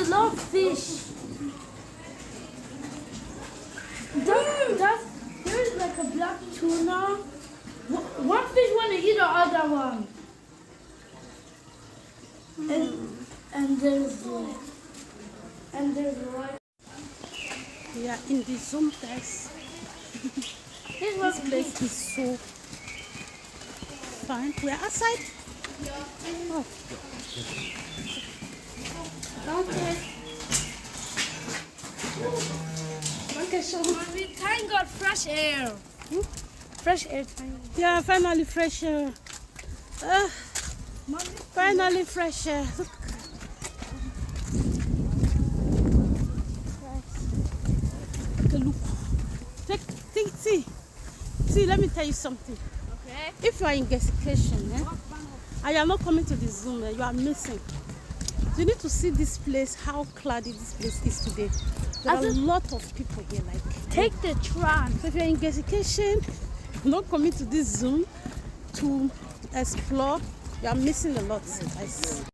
a lot of fish. There's like a black tuna. One fish want to eat the other one. And there's like. We are in the Zoom, guys. This place is so fine. We are outside. Oh. Okay. Thank God, fresh air. Fresh air time. Yeah, finally fresh air. Finally fresh air. Look. Okay, look. See, let me tell you something. Okay. If you are in gasification, and you are not coming to the Zoom, you are missing. You need to see this place, how cloudy this place is today. There are a lot of people here. Like, take the tram. So if you're in gasification, not coming to this Zoom to explore, you are missing a lot, guys.